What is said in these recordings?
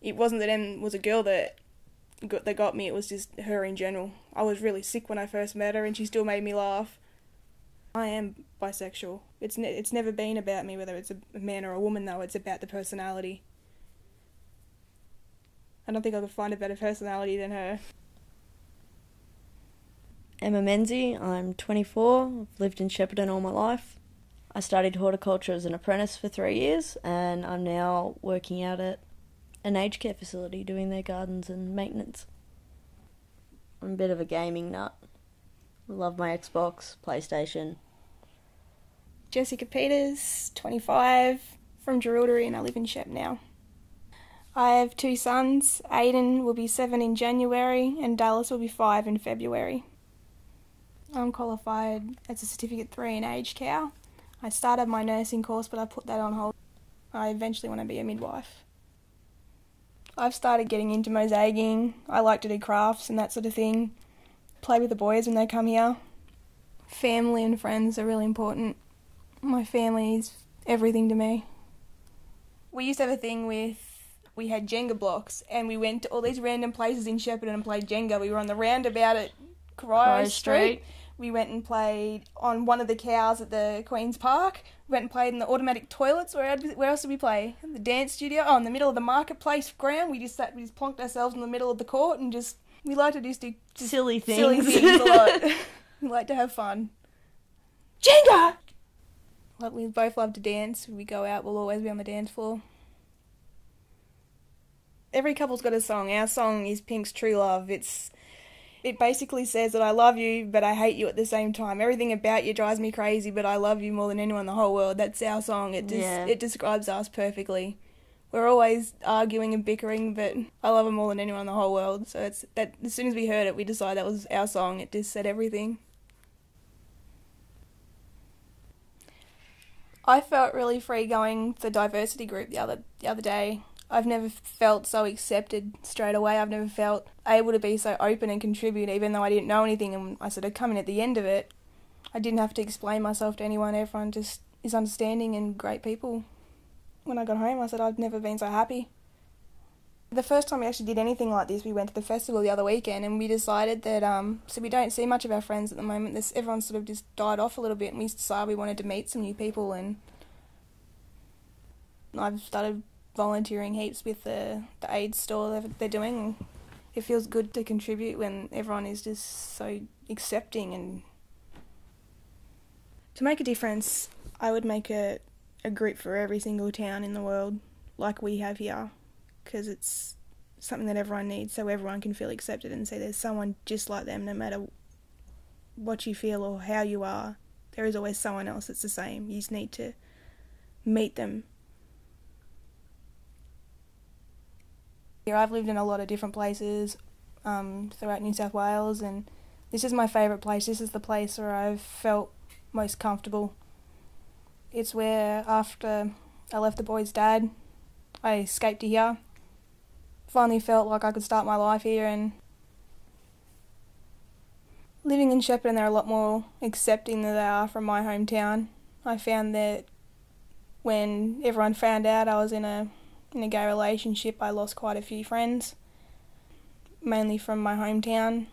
It wasn't that Em was a girl that got me, it was just her in general. I was really sick when I first met her and she still made me laugh. I am bisexual. It's never been about me, whether it's a man or a woman though, it's about the personality. I don't think I could find a better personality than her. Emma Menzie, I'm 24, I've lived in Shepparton all my life. I studied horticulture as an apprentice for 3 years and I'm now working out at an aged care facility doing their gardens and maintenance. I'm a bit of a gaming nut. I love my Xbox, PlayStation. Jessica Peters, 25, from Jerilderie, and I live in Shep now. I have 2 sons. Aiden will be 7 in January and Dallas will be 5 in February. I'm qualified as a Certificate 3 in aged care. I started my nursing course but I put that on hold. I eventually want to be a midwife. I've started getting into mosaicing. I like to do crafts and that sort of thing. Play with the boys when they come here. Family and friends are really important. My family is everything to me. We used to have a thing we had Jenga blocks and we went to all these random places in Shepparton and played Jenga. We were on the roundabout at Corio Street. We went and played on one of the cows at the Queen's Park. We went and played in the automatic toilets. Where else did we play? In the dance studio. Oh, in the middle of the marketplace ground. We just plonked ourselves in the middle of the court and we like to just do silly things a lot. We like to have fun. Jenga! Like, we both love to dance. When we go out, we'll always be on the dance floor. Every couple's got a song. Our song is Pink's True Love. It basically says that I love you, but I hate you at the same time. Everything about you drives me crazy, but I love you more than anyone in the whole world. That's our song. It describes us perfectly. We're always arguing and bickering, but I love her more than anyone in the whole world. So it's that. As soon as we heard it, we decided that was our song. It just said everything. I felt really free going to the diversity group the other day. I've never felt so accepted straight away. I've never felt able to be so open and contribute, even though I didn't know anything and I sort of come in at the end of it. I didn't have to explain myself to anyone. Everyone just is understanding and great people. When I got home, I said I've never been so happy. The first time we actually did anything like this, we went to the festival the other weekend and we decided that, so we don't see much of our friends at the moment. Everyone sort of just died off a little bit and we decided we wanted to meet some new people, and I've started volunteering heaps with the AIDS store they're doing. It feels good to contribute when everyone is just so accepting. And to make a difference, I would make a group for every single town in the world like we have here, because it's something that everyone needs, so everyone can feel accepted and say there's someone just like them. No matter what you feel or how you are, there is always someone else that's the same. You just need to meet them. I've lived in a lot of different places throughout New South Wales, and this is my favourite place. This is the place where I've felt most comfortable. It's where, after I left the boys' dad, I escaped to here. Finally felt like I could start my life here, and living in Shepparton, they're a lot more accepting than they are from my hometown. I found that when everyone found out I was in a gay relationship, I lost quite a few friends, mainly from my hometown.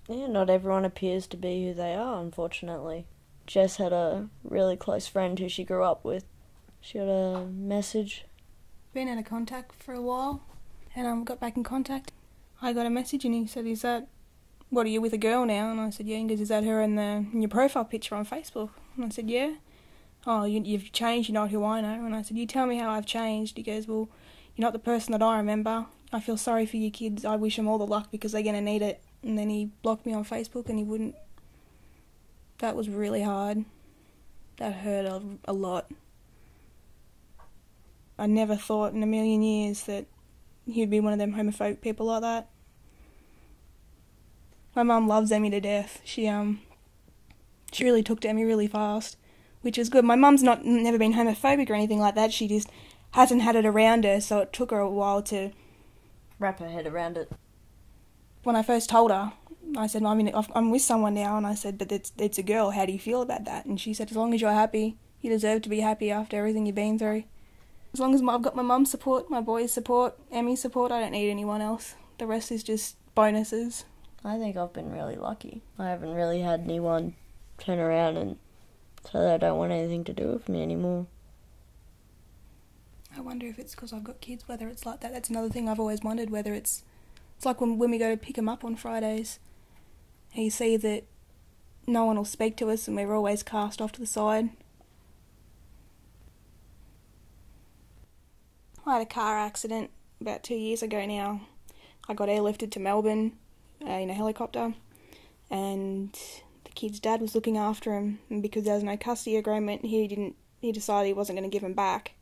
Yeah, not everyone appears to be who they are, unfortunately. Jess had a really close friend who she grew up with. She got a message. Been out of contact for a while, and got back in contact. I got a message and he said, what, are you with a girl now? And I said, yeah. And he goes, is that her in your profile picture on Facebook? And I said, yeah. Oh, you've changed, you're not who I know. And I said, you tell me how I've changed. He goes, well, you're not the person that I remember. I feel sorry for your kids. I wish them all the luck because they're going to need it. And then he blocked me on Facebook and he wouldn't. That was really hard. That hurt a lot. I never thought in a million years that he'd be one of them homophobic people like that. My mum loves Emmi to death. She really took to Emmi really fast, which is good. My mum's never been homophobic or anything like that. She just hasn't had it around her, so it took her a while to wrap her head around it. When I first told her, I said, I'm with someone now, and I said, but it's a girl, how do you feel about that? And she said, as long as you're happy, you deserve to be happy after everything you've been through. As long as I've got my mum's support, my boys' support, Emmy's support, I don't need anyone else. The rest is just bonuses. I think I've been really lucky. I haven't really had anyone turn around and say they don't want anything to do with me anymore. I wonder if it's because I've got kids, whether it's like that. That's another thing I've always wondered, whether it's like when we go to pick them up on Fridays, and you see that no one will speak to us and we're always cast off to the side. I had a car accident about 2 years ago now. I got airlifted to Melbourne in a helicopter, and the kid's dad was looking after him, and because there was no custody agreement, he decided he wasn't going to give him back.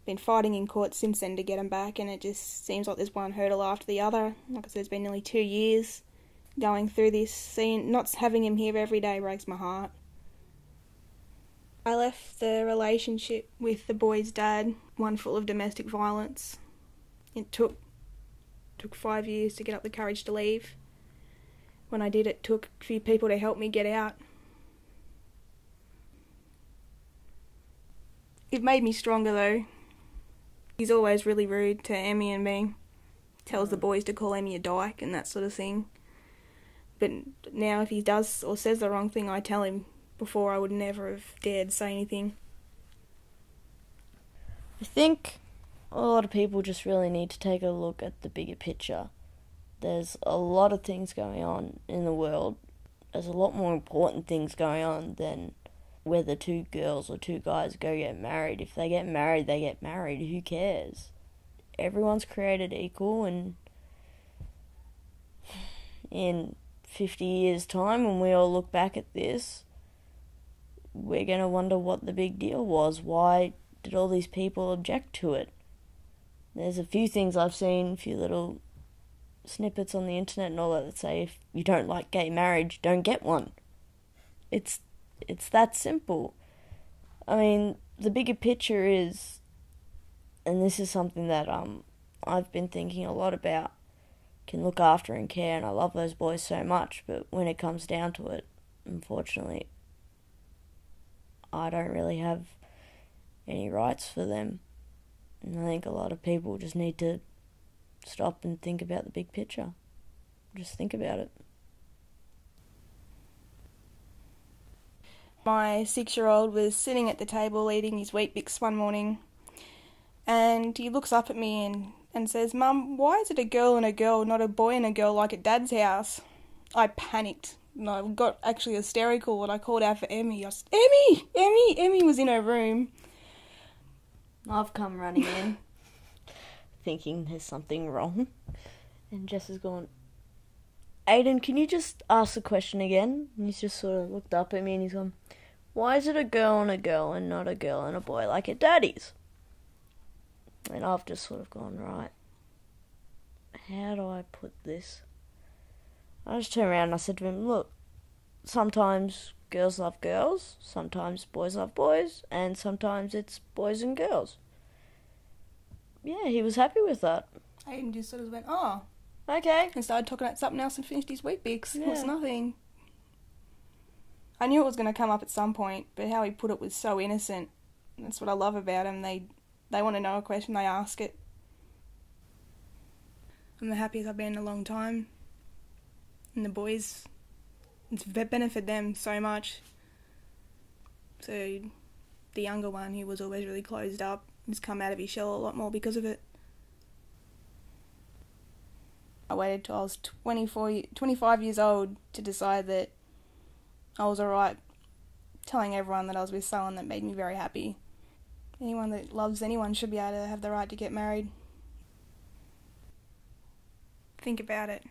Been fighting in court since then to get him back, and it just seems like there's one hurdle after the other. Like I said, it's been nearly 2 years going through this. Not having him here every day breaks my heart. I left the relationship with the boy's dad, one full of domestic violence. It took 5 years to get up the courage to leave. When I did, it took a few people to help me get out. It made me stronger though. He's always really rude to Emmy and me. Tells the boys to call Emmy a dyke and that sort of thing. But now if he does or says the wrong thing, I tell him. Before I would never have dared say anything. I think a lot of people just really need to take a look at the bigger picture. There's a lot of things going on in the world. There's a lot more important things going on than whether two girls or two guys go get married. If they get married, they get married. Who cares? Everyone's created equal, and in 50 years' time, when we all look back at this, we're going to wonder what the big deal was. Why did all these people object to it? There's a few things I've seen, a few little snippets on the internet and all that say if you don't like gay marriage, don't get one. It's that simple. I mean, the bigger picture is, and this is something that I've been thinking a lot about, can look after and care, and I love those boys so much, but when it comes down to it, unfortunately, I don't really have any rights for them. And I think a lot of people just need to stop and think about the big picture. Just think about it. My 6-year-old was sitting at the table eating his Weet-Bix one morning, and he looks up at me and says, "Mum, why is it a girl and a girl, not a boy and a girl like at Dad's house?" I panicked. And I got actually hysterical and I called out for Emmy. I said, "Emmy! Emmy!" Emmy was in her room. I've come running in thinking there's something wrong. And Jess has gone, "Aiden, can you just ask the question again?" And he's just sort of looked up at me and he's gone, "Why is it a girl and not a girl and a boy like at Daddy's?" And I've just sort of gone, right, how do I put this? I just turned around and I said to him, "Look, sometimes girls love girls, sometimes boys love boys, and sometimes it's boys and girls." Yeah, he was happy with that. Aiden just sort of went, "Oh." Okay. And started talking about something else and finished his Weet-Bix. Yeah. It was nothing. I knew it was going to come up at some point, but how he put it was so innocent. That's what I love about him. They want to know a question, they ask it. I'm the happiest I've been in a long time. And the boys, it's benefited them so much. So the younger one, who was always really closed up, has come out of his shell a lot more because of it. I waited till I was 25 years old to decide that I was alright telling everyone that I was with someone that made me very happy. Anyone that loves anyone should be able to have the right to get married. Think about it.